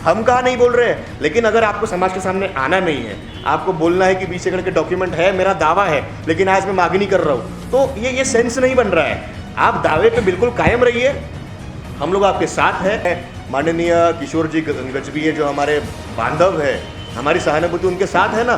हम कहाँ नहीं बोल रहे हैं, लेकिन अगर आपको समाज के सामने आना नहीं है, आपको बोलना है कि 20 एकड़ के डॉक्यूमेंट है, मेरा दावा है, लेकिन आज मैं मांगनी कर रहा हूँ, तो ये सेंस नहीं बन रहा है। आप दावे पे बिल्कुल कायम रहिए, हम लोग आपके साथ हैं। माननीय किशोर जी गजबीये जो हमारे बांधव है, हमारी सहानुभूति उनके साथ है ना,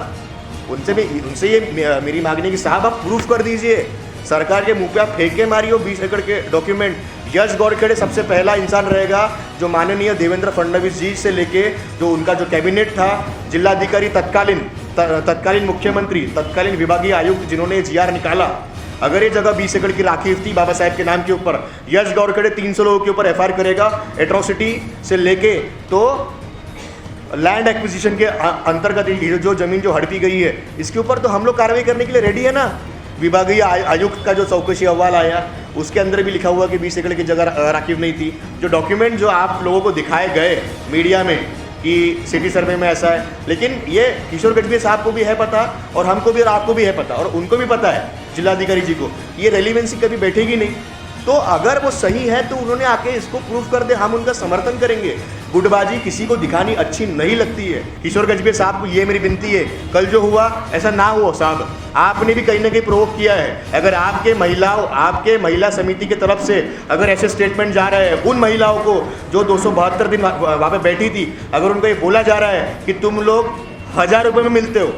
उनसे ये मेरी मांगनी की साहब आप प्रूफ कर दीजिए। सरकार के मुंह पे आप फेंके मारी हो 20 एकड़ के डॉक्यूमेंट। यश गौरखेड़े सबसे पहला इंसान रहेगा जो देवेंद्र फडणवीस जी से लेके जो उनका जो कैबिनेट था, जिलाधिकारी तत्कालीन मुख्यमंत्री, तत्कालीन विभागीय आयुक्त जिन्होंने जीआर निकाला, अगर ये जगह 20 एकड़ की राखी थी बाबा साहेब के नाम के ऊपर, यश गौरखेड़े 300 लोगों के ऊपर एफआईआर करेगा एट्रोसिटी से लेके तो लैंड एक्विजिशन के अंतर्गत जो जमीन जो हड़पी गई है इसके ऊपर तो हम लोग कार्रवाई करने के लिए रेडी है ना। विभागीय आयुक्त का जो चौकसी अहवाल आया उसके अंदर भी लिखा हुआ कि 20 एकड़ की जगह राखीव नहीं थी। जो डॉक्यूमेंट जो आप लोगों को दिखाए गए मीडिया में कि सिटी सर्वे में ऐसा है, लेकिन ये किशोर गजबीये साहब को भी है पता और हमको भी और आपको भी है पता और उनको भी पता है जिलाधिकारी जी को, ये रेलिवेंसी कभी बैठेगी नहीं। तो अगर वो सही है तो उन्होंने आके इसको प्रूफ कर दे, हम उनका समर्थन करेंगे। गुटबाजी किसी को दिखानी अच्छी नहीं लगती है। किशोर गजबीये साहब को ये मेरी विनती है, कल जो हुआ ऐसा ना हो साहब, आपने भी कहीं ना कहीं प्रोवोक किया है। अगर आपके महिला समिति की तरफ से अगर ऐसे स्टेटमेंट जा रहे हैं उन महिलाओं को जो 272 दिन वहाँ पे बैठी थी, अगर उनको ये बोला जा रहा है कि तुम लोग 1000 रुपये में मिलते हो,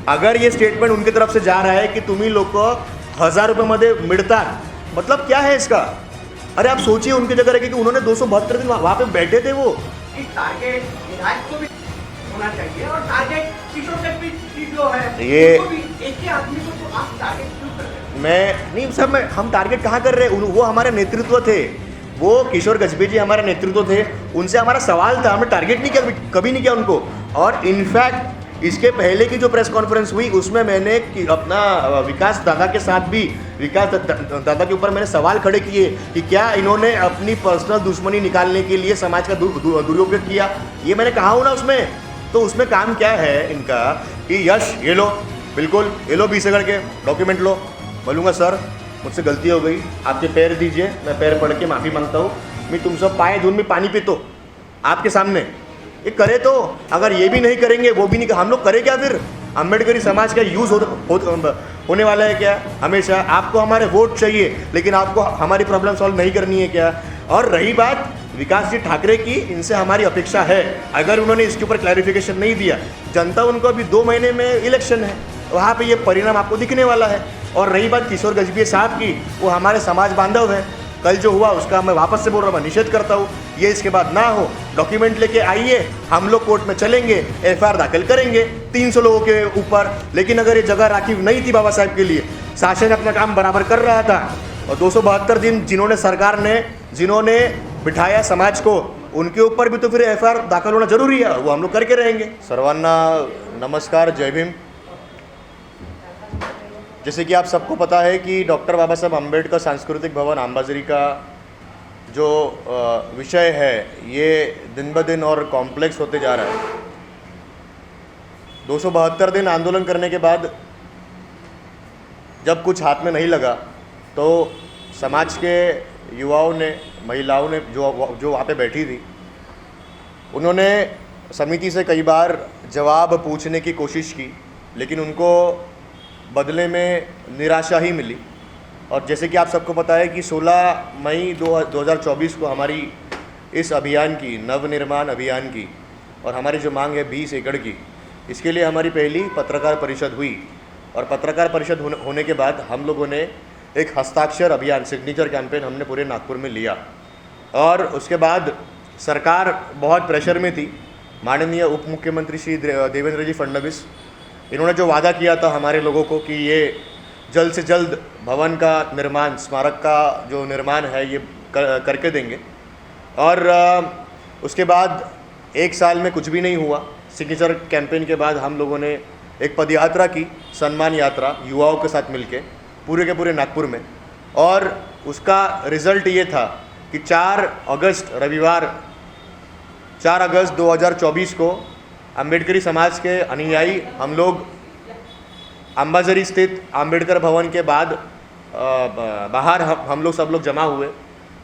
अगर ये स्टेटमेंट उनकी तरफ से जा रहा है कि तुम्ही लोग 1000 रुपये मध्ये मिळतात, मतलब क्या है इसका? अरे आप सोचिए उनकी जगह रखे कि उन्होंने 272 दिन वहाँ पे बैठे थे। वो टारगेट विधायक को भी होना चाहिए और टारगेट किशोर गजबीये जो है ये एक ही आदमी को तो आप टारगेट क्यों कर रहे हैं? मैं नहीं सब हम टारगेट कहाँ कर रहे हैं, वो हमारे नेतृत्व थे, वो किशोर गजबीये जी हमारे नेतृत्व थे, उनसे हमारा सवाल था, हमने टारगेट नहीं किया, कभी नहीं किया उनको। और इनफैक्ट इसके पहले की जो प्रेस कॉन्फ्रेंस हुई उसमें मैंने अपना विकास दादा के साथ भी, विकास दादा के ऊपर मैंने सवाल खड़े किए कि क्या इन्होंने अपनी पर्सनल दुश्मनी निकालने के लिए समाज का दुरुपयोग किया, ये मैंने कहा हूँ ना उसमें। तो उसमें काम क्या है इनका कि यश ये लो, बिल्कुल ये लो 20 एकड़ के डॉक्यूमेंट लो। बोलूँगा सर मुझसे गलती हो गई, आपके पैर दीजिए, मैं पैर पड़ के माफ़ी मांगता हूँ, मैं तुम सब पाए धुन में पानी पीतो आपके सामने। ये करे तो, अगर ये भी नहीं करेंगे वो भी नहीं, हम लोग करें क्या फिर? अम्बेडकरी समाज का यूज़ होने वाला है क्या हमेशा? आपको हमारे वोट चाहिए लेकिन आपको हमारी प्रॉब्लम सॉल्व नहीं करनी है क्या? और रही बात विकास जी ठाकरे की, इनसे हमारी अपेक्षा है, अगर उन्होंने इसके ऊपर क्लैरिफिकेशन नहीं दिया, जनता उनको अभी 2 महीने में इलेक्शन है, वहाँ पे ये परिणाम आपको दिखने वाला है। और रही बात किशोर गजबीये साहब की, वो हमारे समाज बांधव है, कल जो हुआ उसका मैं वापस से बोल रहा हूँ, निषेध करता हूँ। ये इसके बाद ना हो, डॉक्यूमेंट लेके आइए, हम लोग कोर्ट में चलेंगे, एफआईआर दाखिल करेंगे 300 लोगों के ऊपर। लेकिन अगर ये जगह राखीव नहीं थी बाबा साहेब के लिए, शासन अपना काम बराबर कर रहा था, और 272 दिन जिन्होंने सरकार ने जिन्होंने बिठाया समाज को, उनके ऊपर भी तो फिर एफआईआर दाखिल होना जरूरी है, वो हम लोग करके रहेंगे। सर्वांना नमस्कार, जय भीम। जैसे कि आप सबको पता है कि डॉक्टर बाबा साहब अम्बेडकर सांस्कृतिक भवन अंबाझरी का जो विषय है ये दिन ब दिन और कॉम्प्लेक्स होते जा रहा है। 272 दिन आंदोलन करने के बाद जब कुछ हाथ में नहीं लगा तो समाज के युवाओं ने, महिलाओं ने जो वहाँ पे बैठी थी, उन्होंने समिति से कई बार जवाब पूछने की कोशिश की, लेकिन उनको बदले में निराशा ही मिली। और जैसे कि आप सबको पता है कि 16 मई 2024 को हमारी इस अभियान की, नवनिर्माण अभियान की, और हमारी जो मांग है 20 एकड़ की, इसके लिए हमारी पहली पत्रकार परिषद हुई। और पत्रकार परिषद होने के बाद हम लोगों ने एक हस्ताक्षर अभियान, सिग्नेचर कैंपेन हमने पूरे नागपुर में लिया। और उसके बाद सरकार बहुत प्रेशर में थी। माननीय उप मुख्यमंत्री श्री देवेंद्र जी फडणवीस, इन्होंने जो वादा किया था हमारे लोगों को कि ये जल्द से जल्द भवन का निर्माण, स्मारक का जो निर्माण है ये करके देंगे। और उसके बाद 1 साल में कुछ भी नहीं हुआ। सिग्नेचर कैंपेन के बाद हम लोगों ने एक पदयात्रा की, सम्मान यात्रा, युवाओं के साथ मिलके पूरे के पूरे नागपुर में। और उसका रिज़ल्ट ये था कि 4 अगस्त रविवार 4 अगस्त 2024 को अम्बेडकरी समाज के अनुयायी हम लोग अंबाझरी स्थित अंबेडकर भवन के बाद बाहर हम लोग सब लोग जमा हुए।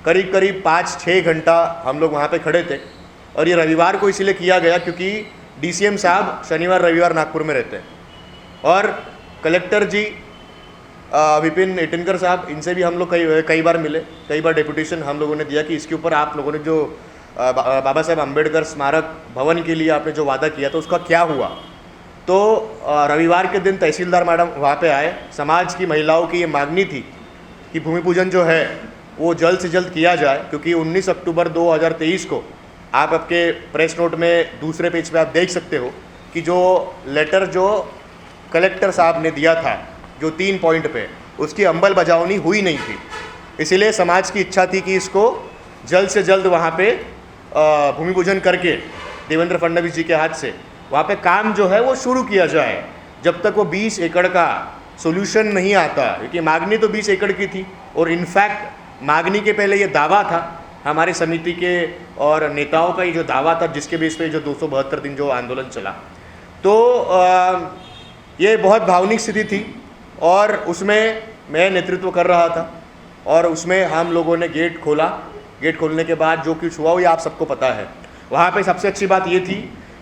करीब 5-6 घंटा हम लोग वहाँ पे खड़े थे और ये रविवार को इसीलिए किया गया क्योंकि डीसीएम साहब शनिवार रविवार नागपुर में रहते हैं और कलेक्टर जी विपिन इटनकर साहब, इनसे भी हम लोग कई बार मिले, कई बार डेपुटेशन हम लोगों ने दिया कि इसके ऊपर आप लोगों ने जो बाबा साहेब अम्बेडकर स्मारक भवन के लिए आपने जो वादा किया था उसका क्या हुआ। तो रविवार के दिन तहसीलदार मैडम वहाँ पे आए। समाज की महिलाओं की ये मांगनी थी कि भूमि पूजन जो है वो जल्द से जल्द किया जाए, क्योंकि 19 अक्टूबर 2023 को आप आपके प्रेस नोट में दूसरे पेज पे आप देख सकते हो कि जो लेटर जो कलेक्टर साहब ने दिया था जो 3 पॉइंट पे, उसकी अमल बजावनी हुई नहीं थी। इसीलिए समाज की इच्छा थी कि इसको जल्द से जल्द वहाँ पे भूमि पूजन करके देवेंद्र फडणवीस जी के हाथ से वहाँ पे काम जो है वो शुरू किया जाए जब तक वो 20 एकड़ का सोल्यूशन नहीं आता, क्योंकि मांगनी तो 20 एकड़ की थी और इनफैक्ट मांगनी के पहले ये दावा था हमारी समिति के और नेताओं का, ये जो दावा था जिसके बेस पे जो 272 दिन जो आंदोलन चला, तो ये बहुत भावनिक स्थिति थी और उसमें मैं नेतृत्व कर रहा था और उसमें हम लोगों ने गेट खोला। गेट खोलने के बाद जो कुछ हुआ वो ये आप सबको पता है। वहाँ पे सबसे अच्छी बात ये थी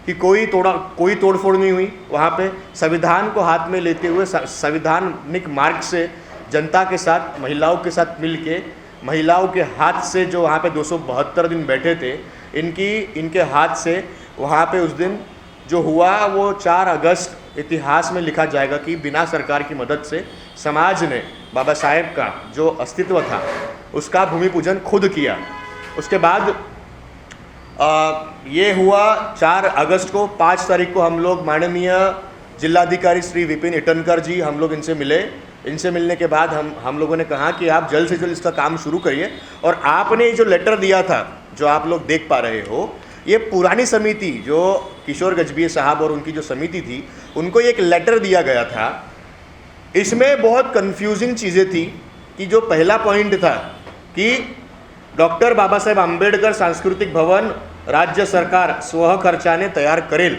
कि कोई तोड़फोड़ नहीं हुई। वहाँ पे संविधान को हाथ में लेते हुए संवैधानिक मार्ग से जनता के साथ, महिलाओं के साथ मिलके, महिलाओं के हाथ से जो वहाँ पे 272 दिन बैठे थे, इनके हाथ से वहाँ पे उस दिन जो हुआ वो 4 अगस्त इतिहास में लिखा जाएगा कि बिना सरकार की मदद से समाज ने बाबा साहेब का जो अस्तित्व था उसका भूमि पूजन खुद किया। उसके बाद ये हुआ 4 अगस्त को। 5 तारीख को हम लोग माननीय जिलाधिकारी श्री विपिन इटनकर जी, हम लोग इनसे मिले। इनसे मिलने के बाद हम लोगों ने कहा कि आप जल्द से जल्द इसका काम शुरू करिए। और आपने ये जो लेटर दिया था जो आप लोग देख पा रहे हो, ये पुरानी समिति जो किशोर गजभिये साहब और उनकी जो समिति थी उनको एक लेटर दिया गया था। इसमें बहुत कंफ्यूजिंग चीज़ें थी कि जो पहला पॉइंट था कि डॉक्टर बाबासाहेब आंबेडकर सांस्कृतिक भवन राज्य सरकार स्वखर्चाने तयार करेल।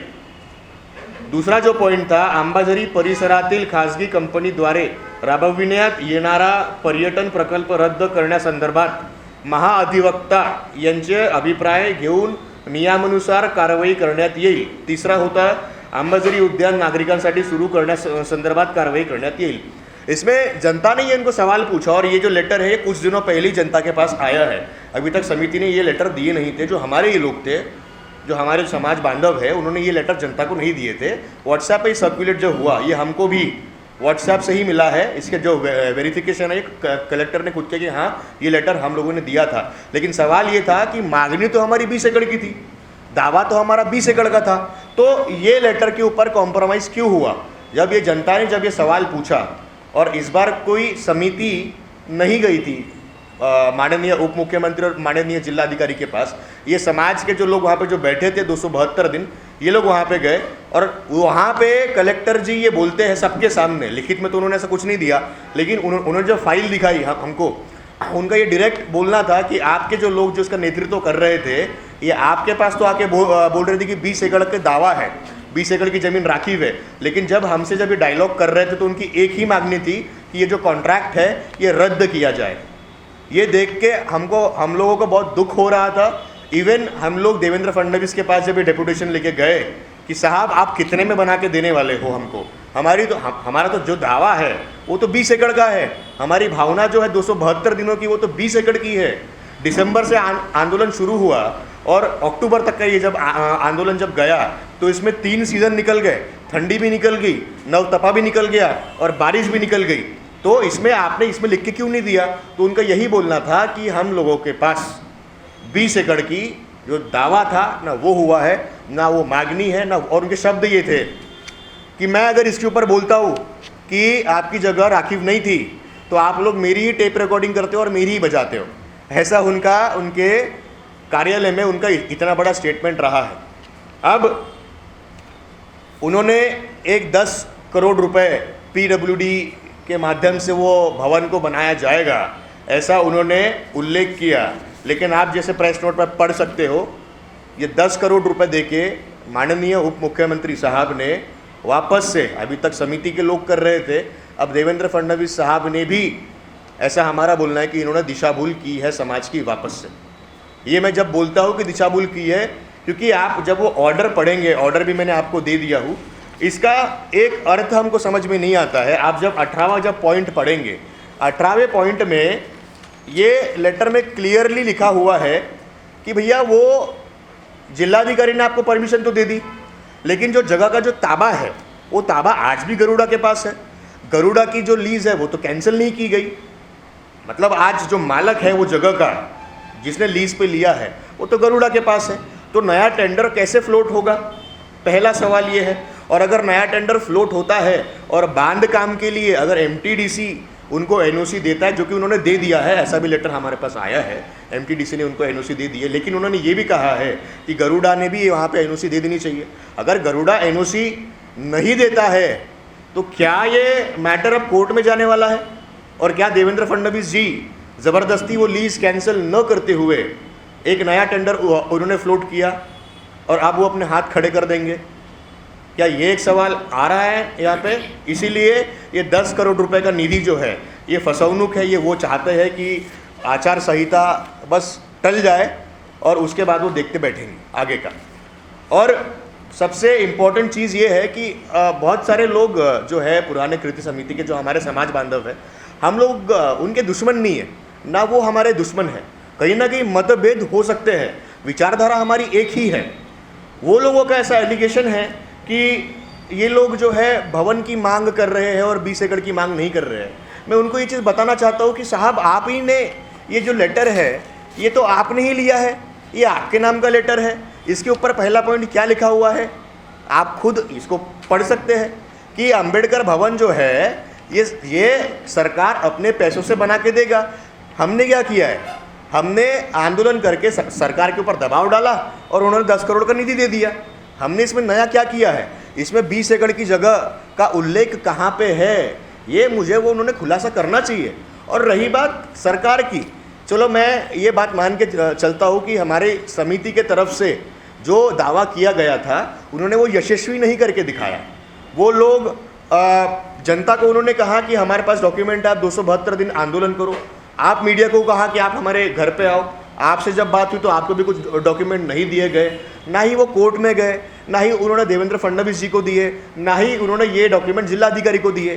दूसरा जो पॉइंट था, अंबाझरी परिसरातील खाजगी कंपनीद्वारे राबविण्यात येणारा पर्यटन प्रकल्प रद्द करण्यासंदर्भात महाअधिवक्ता यांचे अभिप्राय घेऊन नियमानुसार कारवाई करण्यात येईल। तिसरा होता अंबाझरी उद्यान नागरिकांसाठी सुरू करण्यासंदर्भात कारवाई करण्यात येईल। इसमें जनता ने ये इनको सवाल पूछा और ये जो लेटर है ये कुछ दिनों पहले ही जनता के पास आया है। अभी तक समिति ने ये लेटर दिए नहीं थे। जो हमारे ये लोग थे, जो हमारे समाज बांधव है, उन्होंने ये लेटर जनता को नहीं दिए थे। व्हाट्सएप पे सर्कुलेट जो हुआ ये हमको भी व्हाट्सएप से ही मिला है। इसके जो वेरिफिकेशन है कलेक्टर ने खुद किया कि हाँ ये लेटर हम लोगों ने दिया था। लेकिन सवाल ये था कि मांगनी तो हमारी 20 एकड़ की थी, दावा तो हमारा 20 एकड़ का था, तो ये लेटर के ऊपर कॉम्प्रोमाइज़ क्यों हुआ? जब ये जनता ने जब ये सवाल पूछा और इस बार कोई समिति नहीं गई थी माननीय उप मुख्यमंत्री और माननीय जिलाधिकारी के पास, ये समाज के जो लोग वहाँ पे जो बैठे थे 272 दिन, ये लोग वहाँ पे गए और वहाँ पे कलेक्टर जी ये बोलते हैं सबके सामने, लिखित में तो उन्होंने ऐसा कुछ नहीं दिया, लेकिन उन्होंने जो फाइल दिखाई हमको, उनका ये डायरेक्ट बोलना था कि आपके जो लोग जो इसका नेतृत्व कर रहे थे, ये आपके पास तो आके बोल रहे थे कि 20 एकड़ के दावा है, 20 एकड़ की ज़मीन राखीव है। लेकिन जब हमसे जब ये डायलॉग कर रहे थे तो उनकी एक ही मांगनी थी कि ये जो कॉन्ट्रैक्ट है ये रद्द किया जाए। ये देख के हम लोगों को बहुत दुख हो रहा था। इवन हम लोग देवेंद्र फडणवीस के पास जब ये डेपुटेशन लेके गए कि साहब आप कितने में बना के देने वाले हो हमको, हमारा तो जो दावा है वो तो 20 एकड़ का है, हमारी भावना जो है 272 दिनों की वो तो 20 एकड़ की है। दिसंबर से आंदोलन शुरू हुआ और अक्टूबर तक का ये जब आंदोलन जब गया तो इसमें 3 सीज़न निकल गए, ठंडी भी निकल गई, नवतपा भी निकल गया और बारिश भी निकल गई। तो इसमें आपने इसमें लिख के क्यों नहीं दिया? तो उनका यही बोलना था कि हम लोगों के पास 20 एकड़ की जो दावा था ना वो हुआ है, ना वो मांगनी है, ना। और उनके शब्द ये थे कि मैं अगर इसके ऊपर बोलता हूँ कि आपकी जगह राखीव नहीं थी तो आप लोग मेरी ही टेप रिकॉर्डिंग करते हो और मेरी ही बजाते हो। ऐसा उनके कार्यालय में उनका इतना बड़ा स्टेटमेंट रहा है। अब उन्होंने एक 10 करोड़ रुपए PWD के माध्यम से वो भवन को बनाया जाएगा ऐसा उन्होंने उल्लेख किया। लेकिन आप जैसे प्रेस नोट पर पढ़ सकते हो, ये 10 करोड़ रुपए देके माननीय उप मुख्यमंत्री साहब ने वापस से, अभी तक समिति के लोग कर रहे थे, अब देवेंद्र फडणवीस साहब ने भी, ऐसा हमारा बोलना है कि इन्होंने दिशा भूल की है समाज की वापस से। ये मैं जब बोलता हूँ कि दिशा भूल की है, क्योंकि आप जब वो ऑर्डर पढ़ेंगे, ऑर्डर भी मैंने आपको दे दिया हूँ, इसका एक अर्थ हमको समझ में नहीं आता है। आप जब 18वां जब पॉइंट पढ़ेंगे, 18वें पॉइंट में ये लेटर में क्लियरली लिखा हुआ है कि भैया वो जिलाधिकारी ने आपको परमिशन तो दे दी, लेकिन जो जगह का जो ताबा है वो ताबा आज भी गरुड़ा के पास है। गरुड़ा की जो लीज है वो तो कैंसिल नहीं की गई, मतलब आज जो मालक है वो जगह का, जिसने लीज पे लिया है, वो तो गरुड़ा के पास है। तो नया टेंडर कैसे फ्लोट होगा, पहला सवाल ये है। और अगर नया टेंडर फ्लोट होता है और बांध काम के लिए अगर एमटीडीसी उनको एनओसी देता है, जो कि उन्होंने दे दिया है, ऐसा भी लेटर हमारे पास आया है, एमटीडीसी ने उनको एनओसी दे दी है, लेकिन उन्होंने ये भी कहा है कि गरुड़ा ने भी वहाँ पे एनओसी दे देनी चाहिए। अगर गरुड़ा एनओसी नहीं देता है तो क्या ये मैटर अब कोर्ट में जाने वाला है? और क्या देवेंद्र फडणवीस जी ज़बरदस्ती वो लीज कैंसिल न करते हुए एक नया टेंडर उन्होंने फ्लोट किया और अब वो अपने हाथ खड़े कर देंगे? क्या ये एक सवाल आ रहा है यहाँ पे? इसीलिए ये 10 करोड़ रुपए का निधि जो है ये फसौनुक है। ये वो चाहते हैं कि आचार संहिता बस टल जाए और उसके बाद वो देखते बैठेंगे आगे का। और सबसे इम्पोर्टेंट चीज़ ये है कि बहुत सारे लोग जो है पुराने कृति समिति के जो हमारे समाज बांधव है, हम लोग उनके दुश्मन नहीं है, ना वो हमारे दुश्मन है। कहीं ना कहीं मतभेद हो सकते हैं, विचारधारा हमारी एक ही है। वो लोगों का ऐसा एलिगेशन है कि ये लोग जो है भवन की मांग कर रहे हैं और 20 एकड़ की मांग नहीं कर रहे हैं। मैं उनको ये चीज़ बताना चाहता हूँ कि साहब, आप ही ने ये जो लेटर है ये तो आपने ही लिया है, ये आपके नाम का लेटर है। इसके ऊपर पहला पॉइंट क्या लिखा हुआ है आप खुद इसको पढ़ सकते हैं कि अंबेडकर भवन जो है ये सरकार अपने पैसों से बना के देगा। हमने क्या किया है, हमने आंदोलन करके सरकार के ऊपर दबाव डाला और उन्होंने 10 करोड़ का निधि दे दिया। हमने इसमें नया क्या किया है, इसमें 20 एकड़ की जगह का उल्लेख कहाँ पे है, ये मुझे वो उन्होंने खुलासा करना चाहिए। और रही बात सरकार की, चलो मैं ये बात मान के चलता हूँ कि हमारे समिति के तरफ से जो दावा किया गया था उन्होंने वो यशस्वी नहीं करके दिखाया। वो लोग जनता को उन्होंने कहा कि हमारे पास डॉक्यूमेंट है, आप 272 दिन आंदोलन करो। आप मीडिया को कहा कि आप हमारे घर पे आओ। आपसे जब बात हुई तो आपको भी कुछ डॉक्यूमेंट नहीं दिए गए, ना ही वो कोर्ट में गए, ना ही उन्होंने देवेंद्र फडणवीस जी को दिए, ना ही उन्होंने ये डॉक्यूमेंट जिलाधिकारी को दिए।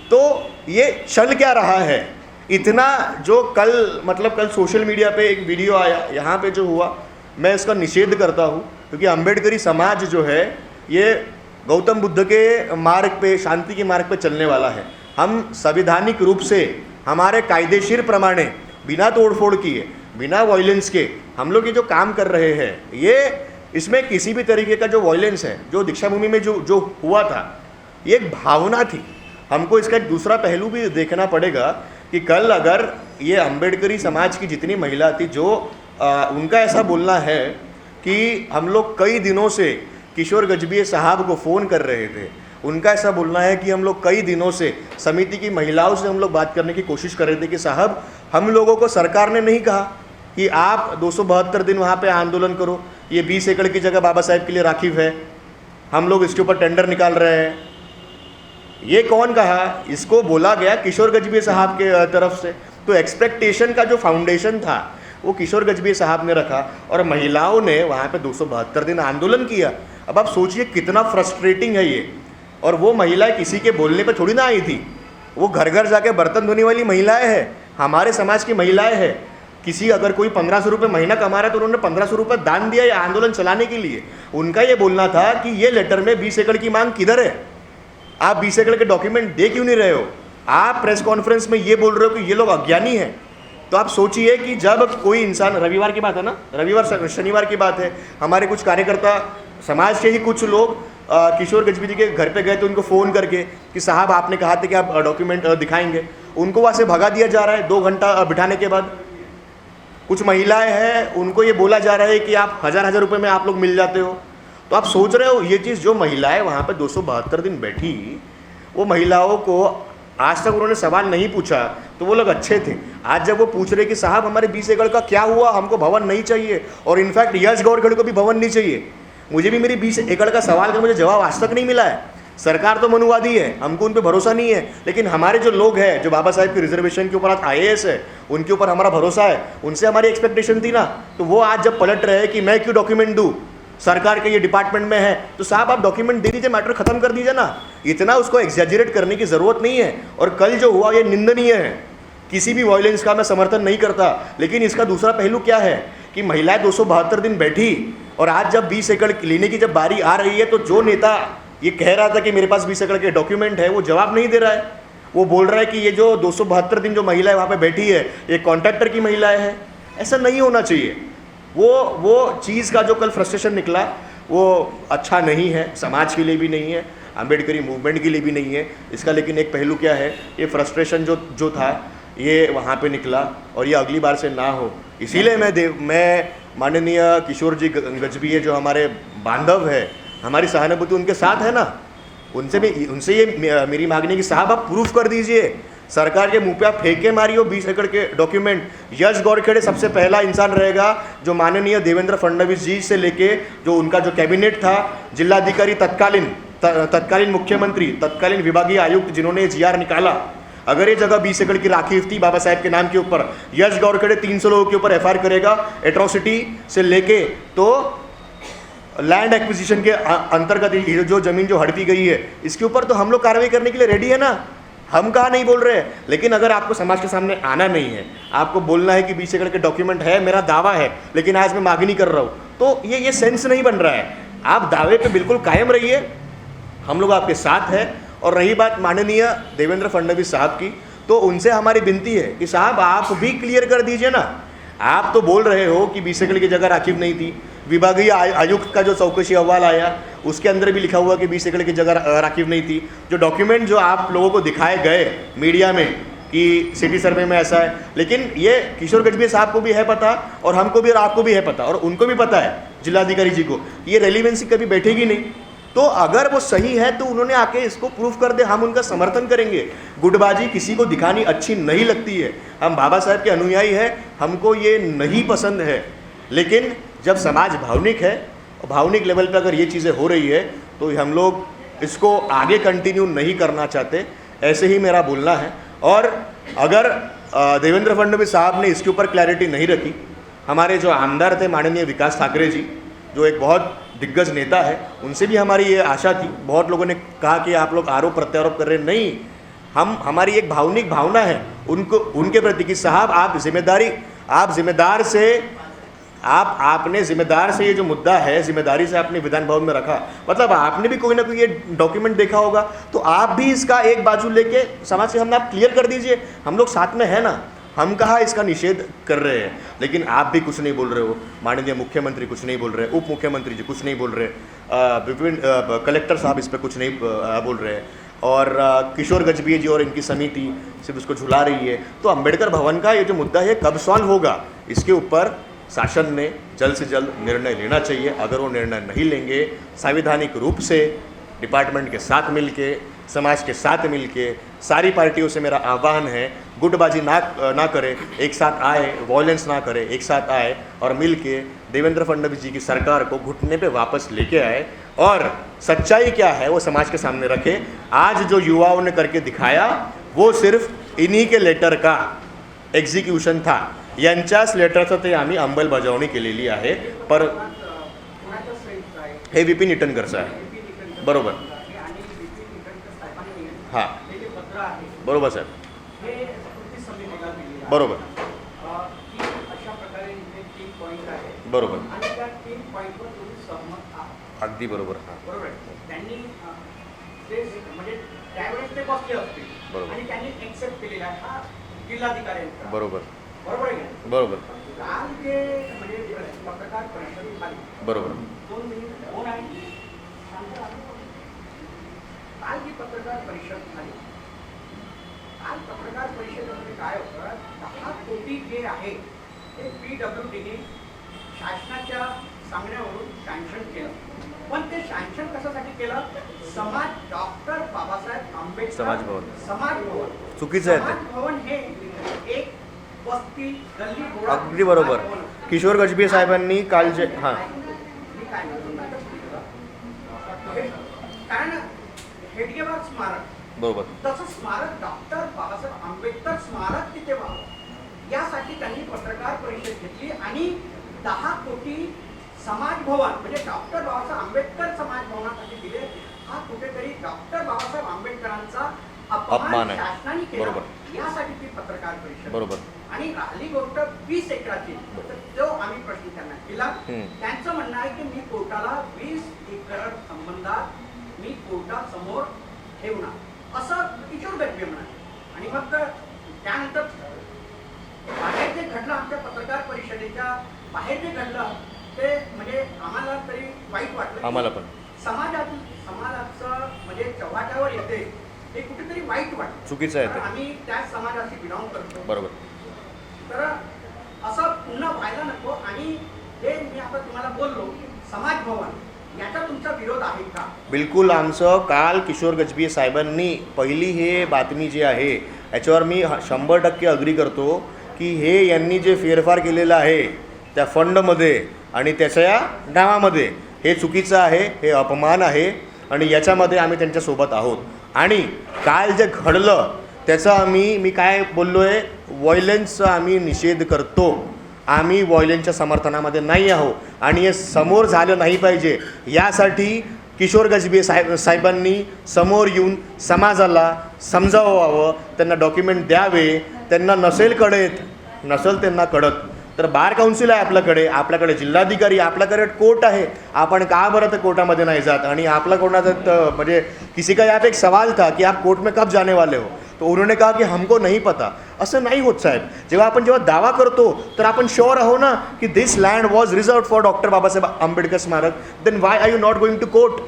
तो ये चल क्या रहा है इतना? जो कल सोशल मीडिया पे एक वीडियो आया, यहाँ पे जो हुआ, मैं इसका निषेध करता हूँ, क्योंकि अम्बेडकरी समाज जो है ये गौतम बुद्ध के मार्ग पे, शांति के मार्ग पे चलने वाला है। हम संवैधानिक रूप से हमारे कायदेशीर प्रमाणे बिना तोड़फोड़ किए, बिना वॉयलेंस के हम लोग ये जो काम कर रहे हैं, ये इसमें किसी भी तरीके का जो वॉयलेंस है, जो दीक्षा भूमि में जो हुआ था, ये एक भावना थी। हमको इसका एक दूसरा पहलू भी देखना पड़ेगा कि कल अगर ये अम्बेडकरी समाज की जितनी महिला थी, जो उनका ऐसा बोलना है कि हम लोग कई दिनों से किशोर गजभिये साहब को फ़ोन कर रहे थे, उनका ऐसा बोलना है कि हम लोग कई दिनों से समिति की महिलाओं से हम लोग बात करने की कोशिश कर रहे थे कि साहब, हम लोगों को सरकार ने नहीं कहा कि आप 272 दिन वहाँ पे आंदोलन करो, ये 20 एकड़ की जगह बाबा साहेब के लिए राखिव है, हम लोग इसके ऊपर टेंडर निकाल रहे हैं। ये कौन कहा? इसको बोला गया किशोर गजभिये साहब के तरफ से। तो एक्सपेक्टेशन का जो फाउंडेशन था वो किशोर गजभिये साहब ने रखा और महिलाओं ने वहाँ पे 272 दिन आंदोलन किया। अब आप सोचिए कितना फ्रस्ट्रेटिंग है ये। और वो महिलाएं किसी के बोलने पे थोड़ी ना आई थी, वो घर घर जाके बर्तन धोने वाली महिलाएं हैं, हमारे समाज की महिलाएं हैं। किसी अगर कोई 1500 रुपये महीना कमा रहा है तो उन्होंने 1500 रुपये दान दिया ये आंदोलन चलाने के लिए। उनका ये बोलना था कि ये लेटर में 20 एकड़ की मांग किधर है, आप 20 एकड़ के डॉक्यूमेंट दे क्यों नहीं रहे हो? आप प्रेस कॉन्फ्रेंस में ये बोल रहे हो कि ये लोग अज्ञानी हैं। तो आप सोचिए कि जब कोई इंसान, रविवार की बात है ना, रविवार शनिवार की बात है, हमारे कुछ कार्यकर्ता समाज के ही कुछ लोग किशोर गजभिये जी के घर पे गए तो उनको फ़ोन करके कि साहब आपने कहा था कि आप डॉक्यूमेंट दिखाएंगे, उनको वहाँ से भगा दिया जा रहा है 2 घंटा बिठाने के बाद। कुछ महिलाएं हैं, उनको ये बोला जा रहा है कि आप हज़ार रुपये में आप लोग मिल जाते हो। तो आप सोच रहे हो ये चीज़, जो महिलाएं वहाँ पे 272 दिन बैठी, वो महिलाओं को आज तक उन्होंने सवाल नहीं पूछा, तो वो लोग अच्छे थे। आज जब वो पूछ रहे कि साहब हमारे 20 एकड़ का क्या हुआ, हमको भवन नहीं चाहिए, और इनफैक्ट यश गौरखड़ को भी भवन नहीं चाहिए। मुझे भी मेरी 20 एकड़ का सवाल का मुझे जवाब आज तक नहीं मिला है। सरकार तो मनुवादी है, हमको उन पर भरोसा नहीं है, लेकिन हमारे जो लोग हैं, जो बाबा साहेब की रिजर्वेशन के ऊपर आज IAS है, उनके ऊपर हमारा भरोसा है, उनसे हमारी एक्सपेक्टेशन थी ना। तो वो आज जब पलट रहे हैं कि मैं क्यों डॉक्यूमेंट दूँ, सरकार के ये डिपार्टमेंट में है, तो साहब आप डॉक्यूमेंट दे दीजिए, मैटर खत्म कर दीजिए ना। इतना उसको एग्जैजरेट करने की ज़रूरत नहीं है। और कल जो हुआ ये निंदनीय है, किसी भी वायलेंस का मैं समर्थन नहीं करता, लेकिन इसका दूसरा पहलू क्या है कि महिलाएं 272 दिन बैठी और आज जब 20 एकड़ लेने की जब बारी आ रही है, तो जो नेता ये कह रहा था कि मेरे पास 20 एकड़ के डॉक्यूमेंट है, वो जवाब नहीं दे रहा है। वो बोल रहा है कि ये जो 272 दिन जो महिलाएं वहाँ पे बैठी है, ये कॉन्ट्रैक्टर की महिलाएं हैं। ऐसा नहीं होना चाहिए। वो चीज़ का जो कल फ्रस्ट्रेशन निकला वो अच्छा नहीं है, समाज के लिए भी नहीं है, अम्बेडकरी मूवमेंट के लिए भी नहीं है इसका। लेकिन एक पहलू क्या है, ये फ्रस्ट्रेशन जो था ये वहाँ पे निकला और ये अगली बार से ना हो, इसीलिए मैं माननीय किशोर जी गजभिये जो हमारे बांधव है, हमारी सहानुभूति उनके साथ है ना, उनसे ये मेरी मांगनी की साहब आप प्रूफ कर दीजिए। सरकार के मुंह पे आप फेंके मारियो 20 एकड़ के डॉक्यूमेंट। यश गौरखेड़े सबसे पहला इंसान रहेगा जो माननीय देवेंद्र फडणवीस जी से लेके जो उनका जो कैबिनेट था, जिलाधिकारी तत्कालीन मुख्यमंत्री, तत्कालीन विभागीय आयुक्त जिन्होंने GR निकाला, अगर ये जगह 20 एकड़ की राखी थी बाबा साहेब के नाम के ऊपर, यश गौरखेड़े 300 लोगों के ऊपर FIR करेगा एट्रोसिटी से लेके तो लैंड एक्विजिशन के अंतर्गत जो जमीन जो हड़पी गई है इसके ऊपर तो हम लोग कार्रवाई करने के लिए रेडी है ना, हम कहाँ नहीं बोल रहे हैं। लेकिन अगर आपको समाज के सामने आना नहीं है, आपको बोलना है कि 20 एकड़ के डॉक्यूमेंट है, मेरा दावा है, लेकिन आज मैं मांगनी कर रहा हूँ, तो ये सेंस नहीं बन रहा है। आप दावे पे बिल्कुल कायम रहिए, हम लोग आपके साथ हैं। और रही बात माननीय देवेंद्र फडणवीस साहब की, तो उनसे हमारी विनती है कि साहब आप भी क्लियर कर दीजिए ना। आप तो बोल रहे हो कि 20 एकड़ की जगह राखीव नहीं थी, विभागीय आयुक्त का जो चौकसी अहवाल आया उसके अंदर भी लिखा हुआ कि 20 एकड़ की जगह राखीव नहीं थी। जो डॉक्यूमेंट जो आप लोगों को दिखाए गए मीडिया में कि सिटी सर्वे में ऐसा है, लेकिन ये किशोर गजभिये साहब को भी है पता और हमको भी और आपको भी है पता और उनको भी पता है जिलाधिकारी जी को, ये रेलिवेंसी कभी बैठेगी नहीं। तो अगर वो सही है तो उन्होंने आके इसको प्रूफ कर दे, हम उनका समर्थन करेंगे। गुटबाजी किसी को दिखानी अच्छी नहीं लगती है, हम बाबा साहब के अनुयायी हैं, हमको ये नहीं पसंद है। लेकिन जब समाज भावनिक है, भावनिक लेवल पे अगर ये चीज़ें हो रही है तो हम लोग इसको आगे कंटिन्यू नहीं करना चाहते, ऐसे ही मेरा बोलना है। और अगर देवेंद्र फडणवीस साहब ने इसके ऊपर क्लैरिटी नहीं रखी, हमारे जो आमदार थे माननीय विकास ठाकरे जी जो एक बहुत दिग्गज नेता है, उनसे भी हमारी ये आशा थी। बहुत लोगों ने कहा कि आप लोग आरोप प्रत्यारोप कर रहे हैं, नहीं, हमारी एक भावनिक भावना है उनके प्रति कि साहब आप जिम्मेदार से आपने जिम्मेदार से ये जो मुद्दा है जिम्मेदारी से आपने विधान भवन में रखा, मतलब आपने भी कोई ना कोई ये डॉक्यूमेंट देखा होगा, तो आप भी इसका एक बाजू लेके समाज के सामने आप क्लियर कर दीजिए। हम लोग साथ में है ना, हम कहाँ इसका निषेध कर रहे हैं, लेकिन आप भी कुछ नहीं बोल रहे हो, माननीय मुख्यमंत्री कुछ नहीं बोल रहे, उप मुख्यमंत्री जी कुछ नहीं बोल रहे, विभिन्न कलेक्टर साहब इस पर कुछ नहीं बोल रहे हैं, और किशोर गजभिये जी और इनकी समिति सिर्फ उसको झुला रही है। तो अंबेडकर भवन का ये जो मुद्दा है कब सॉल्व होगा, इसके ऊपर शासन ने जल्द से जल्द निर्णय लेना चाहिए। अगर वो निर्णय नहीं लेंगे, संवैधानिक रूप से डिपार्टमेंट के साथ मिलके, समाज के साथ मिलके, सारी पार्टियों से मेरा आह्वान है, गुटबाजी ना करे, एक साथ आए, वॉयलेंस ना करे, एक साथ आए और मिलके देवेंद्र फडणवीस जी की सरकार को घुटने पे वापस लेके आए और सच्चाई क्या है वो समाज के सामने रखे। आज जो युवाओं ने करके दिखाया वो सिर्फ इन्हीं के लेटर का एक्झिक्युशन था, यांच्याच लेटरचं ते आम्ही अंमलबजावणी केलेली आहे। पर हे विपिन इटनकरचं आहे, बरोबर, हां बरोबर साहेब, बरोबर बरोबर, अगदी बरोबर, हां बरोबर, बरोबर बरोबर बरोबर, काल की पत्रकार परिषद झाली, काल पत्रकार परिषदेमध्ये काय होतं, 10 कोटी जे आहे ते PWDने शासनाच्या सांगण्यावरून सँक्शन केलं, पण ते सँक्शन कशासाठी केलं, डॉक्टर बाबासाहेब आंबेडकर समाज भवन चुकीचं आहे समाज भवन हे एक वस्ती गल्ली बोळा, अगदी बरोबर। किशोर गजभिये साहेबांनी काल जे हां कारण हेडगेवार स्मारक, बरोबर, तसं स्मारक डॉक्टर बाबासाहेब आंबेडकर स्मारक तिथे व्हावं यासाठी त्यांनी पत्रकार परिषद घेतली आणि 10 कोटी समाज भवन म्हणजे डॉक्टर बाबासाहेब आंबेडकर समाज भवनासाठी दिले, हा कुठेतरी डॉक्टर बाबासाहेब आंबेडकरांचा अपमान अपमान आहे. शासनाने केला. बरोबर. यासाठी ती पत्रकार परिषद. बरोबर. आणि राहिली गोष्ट 20 एकराची, तर तो आम्ही प्रश्न त्यांना केला. त्यांचं म्हणणं आहे की मी कोर्टाला 20 एकर संबंधात मी कोर्टासमोर ठेवणार असं किशोर गजबे म्हणाले. आणि मग त्यानंतर बाहेर जे घडलं, आमच्या पत्रकार परिषदेच्या बाहेर जे घडलं ते म्हणजे आम्हाला तरी वाईट वाटलं. आम्हाला पण समाजाचं म्हणजे चव्हाट्यावर येते हे कुठेतरी वाईट वाटतं. चुकीचं आहे ते. कारण आम्ही त्याच समाजाशी बिलॉंग करतो. बरोबर. तर असं पुन्हा व्हायला नको. आणि हे मी आता तुम्हाला बोललो समाज भवन, याचा तुमचा विरोध आहे का? बिलकुल. आमचं काल किशोर गजबीये साहेबांनी पहिली हे बातमी जी आहे याच्यावर मी 100% अग्री करतो की हे यांनी जे फेरफार केलेलं आहे त्या फंडमध्ये आणि त्याच्या नावामध्ये हे चुकीचं आहे, हे अपमान आहे आणि याच्यामध्ये आम्ही त्यांच्यासोबत आहोत. आणि काल जे घडलं त्याचा मी काय बोललो आहे, व्हायलन्सचा आम्ही निषेध करतो. आम्ही व्हायलन्सच्या समर्थनामध्ये नाही आहोत आणि हे समोर झालं नाही पाहिजे यासाठी किशोर गजबीये साहेबांनी समोर येऊन समाजाला समजावावं, त्यांना डॉक्युमेंट द्यावे. त्यांना नसेल त्यांना कळत तर बार काउन्सिल आहे आपल्याकडे जिल्हाधिकारी, आपल्याकडे कोर्ट आहे. आपण का बरं तर कोर्टामध्ये नाही जात? आणि आपला कोणाचा म्हणजे किसी का यहाँ पे एक सवाल था कि आप कोर्ट में कब जाने वाले हो, तो उन्होंने कहा कि हमको नहीं पता. असं नाही होत साहेब. जेव्हा दावा करतो तर आपण शुअर आहो ना की this land was reserved for doctor Babasaheb Ambedkar Smarak. Then why are you not going to court?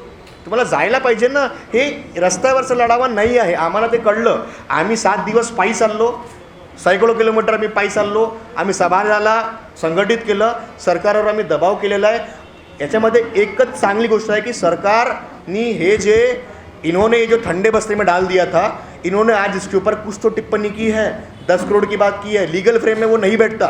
तुम्हाला जायला पाहिजे ना. हे रस्त्यावरचं लढावा नाही आहे. आम्हाला ते कळलं. आम्ही 7 दिवस पायी चाललो, सैकडो किलोमीटर आम्ही पायी चाललो. आम्ही समाजाला संघटित केलं, सरकारवर आम्ही दबाव केलेला आहे. याच्यामध्ये एकच चांगली गोष्ट आहे की सरकारनी हे जे इन्होंने ये जो ठंडे बस्ते में डाल दिया था, इन्होंने आज इसके ऊपर कुछ तो टिप्पणी की है, 10 करोड़ की बात की है. लीगल फ्रेम में वो नहीं बैठता.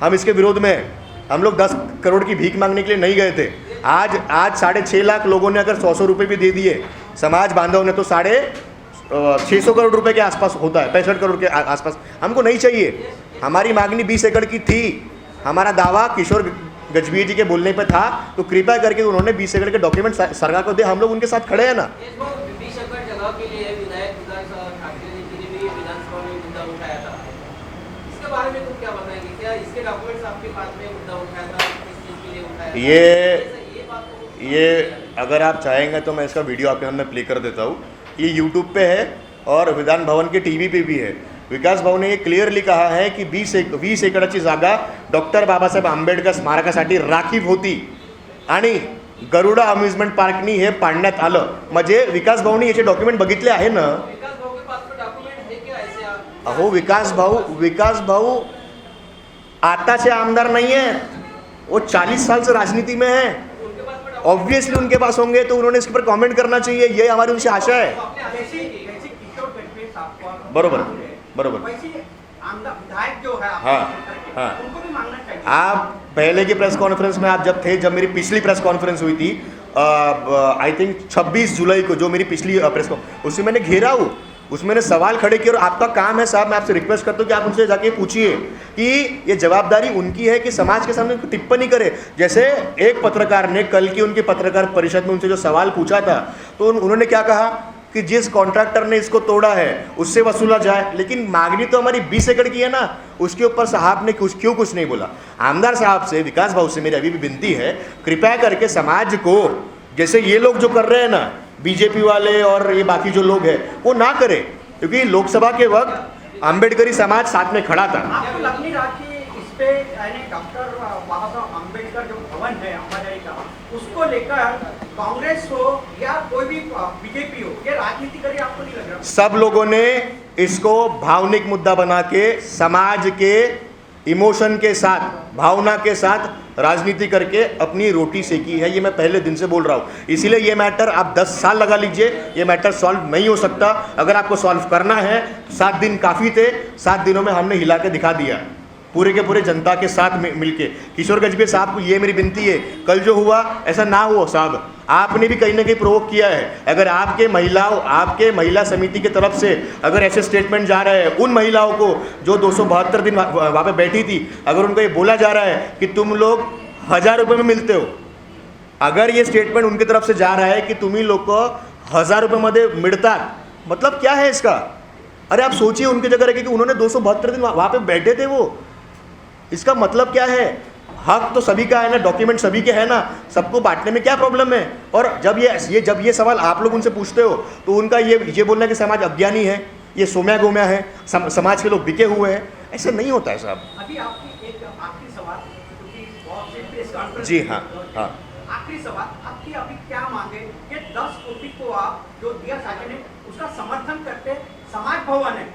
हम इसके विरोध में हैं. हम लोग 10 करोड़ की भीख मांगने के लिए नहीं गए थे. आज 6.5 लाख लोगों ने अगर 100 रुपये भी दे दिए समाज बांधव ने, तो 650 करोड़ रुपए के आसपास होता है, 65 करोड़ के आसपास. हमको नहीं चाहिए. हमारी मांगनी 20 एकड़ की थी. हमारा दावा किशोर गजबीये जी के बोलने पे था, तो कृपया करके उन्होंने 20 एकड़ के डॉक्यूमेंट सरकार को दे. हम लोग उनके साथ खड़े हैं ना. 20 एकड़ जगह के लिए विधायक विकास ठाकरे जी ने भी विधानसभा में मुद्दा उठाया था. इसके बारे में तुम क्या बताएंगे? क्या इसके डॉक्यूमेंट्स आपके पास में मुद्दा उठाया था? किस चीज़ के लिए उठाया था? ये अगर आप चाहेंगे तो मैं इसका वीडियो आपके सामने प्ले कर देता हूँ. ये यूट्यूब पे है और विधान भवन के टीवी पे भी है. विकास भाऊ ने ये क्लिअरली कहा है की 20 एकराची जागा डॉक्टर बाबासाहेब आंबेडकर स्मारकासाठी राखीव होती आणि गरुडा अम्युजमेंट पार्कनी हे पाडण्यात आलं. म्हणजे विकास भाऊनी याचे डॉक्युमेंट बघितले आहे ना. विकास भाऊ के पास में डॉक्यूमेंट है क्या ऐसे आप? अहो विकास भाऊ आताचे आमदार नहीं है, वो 40 साल से राजनीति में है. उनके पास में ऑब्वियसली उनके पास होंगे तो उन्होंने इसके ऊपर कमेंट करना चाहिए. ये हमारी उनसे आशा है. जैसे किशोर गजबे साहब को बरोबर. वैसे आमदार विधायक जो है हाँ, हाँ. उनको भी मांगना चाहिए. आप पहले की प्रेस कॉन्फ्रेंस में आप जब थे, जब मेरी पिछली प्रेस कॉन्फ्रेंस हुई थी, आई थिंक 26 जुलाई को, जो मेरी पिछली प्रेस कॉन्फ्रेंस, उसमें मैंने घेरा हूँ, उसमें मैंने सवाल खड़े किए. और आपका काम है साहब, मैं आपसे रिक्वेस्ट करता हूँ कि आप उनसे जाके पूछिए कि ये जवाबदारी उनकी है कि समाज के सामने टिप्पणी करे. जैसे एक पत्रकार ने कल की उनकी पत्रकार परिषद में उनसे जो सवाल पूछा था, तो उन्होंने क्या कहा कि जिस कॉन्ट्रैक्टर ने इसको तोड़ा है उससे वसूला जाए. लेकिन मांगनी तो हमारी 20 एकड़ की है ना. उसके ऊपर साहब ने क्यों कुछ नहीं बोला. आमदार साहब से, विकास भाऊ से मेरी अभी भी विनती है, कृपया करके समाज को, जैसे ये लोग जो कर रहे हैं ना, बीजेपी वाले और ये बाकी जो लोग हैं, वो ना करे. क्योंकि लोकसभा के वक्त अम्बेडकरी समाज साथ में खड़ा था. आपको लग नहीं रहा कि इस पे यानी डॉक्टर बाबासाहेब आंबेडकर जो भवन है अंबाजारी का, उसको लेकर कांग्रेस हो या कोई भी बीजेपी हो, ये राजनीति करी, आपको नहीं लग रहा? सब लोगों ने इसको भावनिक मुद्दा बना के समाज के इमोशन के साथ, भावना के साथ राजनीति करके अपनी रोटी सेकी है. ये मैं पहले दिन से बोल रहा हूँ. इसीलिए ये मैटर आप 10 साल लगा लीजिए, ये मैटर सॉल्व नहीं हो सकता. अगर आपको सॉल्व करना है, 7 दिन काफ़ी थे. 7 दिनों में हमने हिला के दिखा दिया पूरे के पूरे जनता के साथ मिलके. किशोर गजबे साहब को ये मेरी विनती है, कल जो हुआ ऐसा ना हो साहब. आपने भी कहीं ना कहीं प्रोवोक किया है. अगर आपके महिला समिति की तरफ से अगर ऐसे स्टेटमेंट जा रहे हैं उन महिलाओं को जो 272 दिन वहाँ पे बैठी थी, अगर उनको ये बोला जा रहा है कि तुम लोग 1000 रुपये में मिलते हो, अगर ये स्टेटमेंट उनकी तरफ से जा रहा है की तुम्ही लोक 1000 रुपयामध्ये मिळतात, मतलब क्या है इसका? अरे आप सोचिए उनकी जगह रह के कि उन्होंने 272 दिन वहाँ पे बैठे थे वो, इसका मतलब क्या है? हक तो सभी का है ना, डॉक्यूमेंट सभी के है ना, सबको बांटने में क्या प्रॉब्लम है? और जब ये सवाल आप लोग उनसे पूछते हो तो उनका ये बोलना कि समाज अज्ञानी है, ये सोम्या गोम्या है, समाज के लोग बिके हुए हैं, ऐसा नहीं होता है साहब। अभी आपकी एक आखिरी सवाल, क्योंकि बहुत से प्रेस कॉन्फ्रेंस जी हाँ, हाँ। आखिरी सवाल, आपकी अभी क्या मांगे कि 10 कोटि को आप जो दिया शासन ने उसका समर्थन करते, समाज भवन है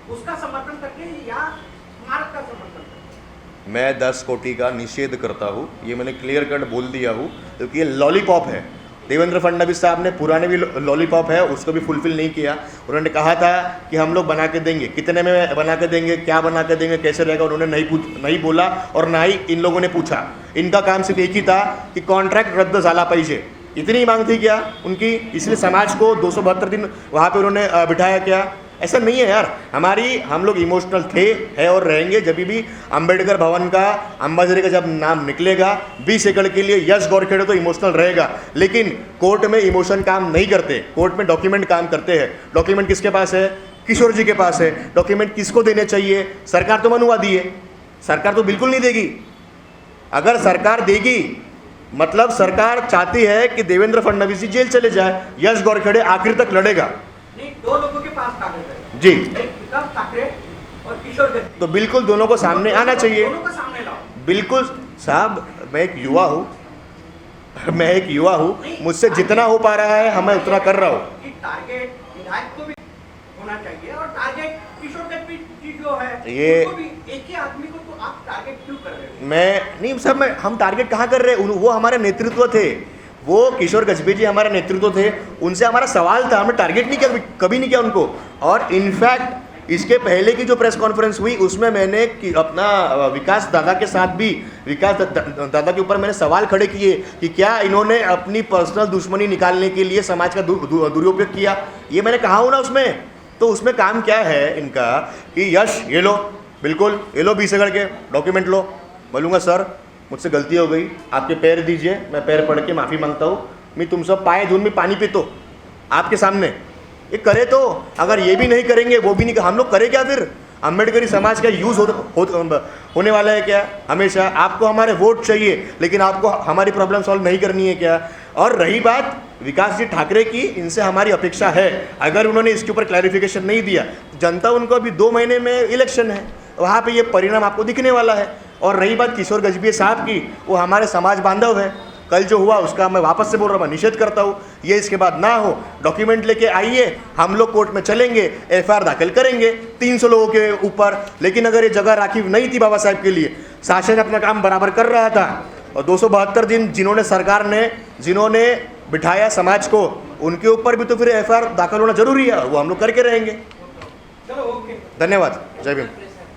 उसका समर्थन करते या स्मारक का समर्थन करते? मैं 10 कोटि का निषेध करता हूँ, ये मैंने क्लियर कट बोल दिया हूँ, क्योंकि ये लॉलीपॉप है। देवेंद्र फडणवीस साहब ने पुराने भी लॉलीपॉप है उसको भी फुलफिल नहीं किया। उन्होंने कहा था कि हम लोग बना के देंगे, कितने में बना के देंगे, क्या बना के देंगे, कैसे रहेगा, उन्होंने नहीं बोला और ना ही इन लोगों ने पूछा। इनका काम सिर्फ एक ही था कि कॉन्ट्रैक्ट रद्द झाला पाहिजे, इतनी मांग थी क्या उनकी, इसलिए समाज को 272 दिन वहाँ पे उन्होंने बिठाया क्या? ऐसा नहीं है यार। हम लोग इमोशनल थे, है और रहेंगे। जब भी अंबेडकर भवन का, अंबाझरी का जब नाम निकलेगा 20 एकड़ के लिए यश गौरखेड़े तो इमोशनल रहेगा, लेकिन कोर्ट में इमोशन काम नहीं करते, कोर्ट में डॉक्यूमेंट काम करते हैं। डॉक्यूमेंट किसके पास है? किशोर जी के पास है। डॉक्यूमेंट किसको देने चाहिए? सरकार तो मनुवादी है, सरकार तो बिल्कुल नहीं देगी। अगर सरकार देगी मतलब सरकार चाहती है कि देवेंद्र फडणवीस जी जेल चले जाए, यश गौरखेड़े आखिर तक लड़ेगा। नहीं, 2 लोगों के पास कागज है जी, एक विकास ठाकरे और किशोर गद्दी, तो बिल्कुल दोनों को सामने आना चाहिए। दोनों को सामने लाओ। बिल्कुल साहब, मैं एक युवा हूँ, मुझसे जितना हो पा रहा है मैं उतना कर रहा हूँ। कि टारगेट विधायक को भी होना चाहिए और टारगेट किशोर गद्दी जी जो है ये उसको भी, एक ही आदमी को तो आप टारगेट क्यों कर रहे हो? मैं नहीं साहब, हम टारगेट कहाँ कर रहे हैं? वो हमारे नेतृत्व थे, वो किशोर गजबी जी हमारे नेतृत्व थे, उनसे हमारा सवाल था, हमने टारगेट नहीं किया, कभी नहीं किया उनको। और इनफैक्ट इसके पहले की जो प्रेस कॉन्फ्रेंस हुई उसमें मैंने अपना विकास दादा के साथ भी, विकास दादा के ऊपर मैंने सवाल खड़े किए कि क्या इन्होंने अपनी पर्सनल दुश्मनी निकालने के लिए समाज का दुरुपयोग किया। ये मैंने कहा हूँ ना उसमें। तो उसमें काम क्या है इनका कि यश ये लो, बिल्कुल ये लो 20 एकड़ के डॉक्यूमेंट लो। बोलूँगा सर मुझसे गलती हो गई, आपके पैर दीजिए, मैं पैर पढ़ के माफ़ी मांगता हूँ, मैं तुम सब पाए धुन में पानी पीतो आपके सामने। ये करे तो, अगर ये भी नहीं करेंगे, वो भी नहीं, हम लोग करें क्या फिर? अम्बेडकरी समाज का यूज़ होने वाला है क्या हमेशा? आपको हमारे वोट चाहिए, लेकिन आपको हमारी प्रॉब्लम सॉल्व नहीं करनी है क्या? और रही बात विकास जी ठाकरे की, इनसे हमारी अपेक्षा है, अगर उन्होंने इसके ऊपर क्लैरिफिकेशन नहीं दिया, जनता उनको अभी 2 महीने में इलेक्शन है, वहाँ पे ये परिणाम आपको दिखने वाला है। और रही बात किशोर गजबी साहब की, वो हमारे समाज बांधव है, कल जो हुआ उसका मैं वापस से बोल रहा हूँ, मैं निषेध करता हूँ। ये इसके बाद ना हो, डॉक्यूमेंट लेके आइए, हम लोग कोर्ट में चलेंगे, एफआईआर दाखिल करेंगे 300 लोगों के ऊपर। लेकिन अगर ये जगह राखी नहीं थी बाबा साहब के लिए, शासन अपना काम बराबर कर रहा था, और 272 दिन जिन्होंने बिठाया समाज को, उनके ऊपर भी तो फिर एफआईआर दाखिल होना जरूरी है, वो हम लोग करके रहेंगे। चलो ओके, धन्यवाद, जय भीम।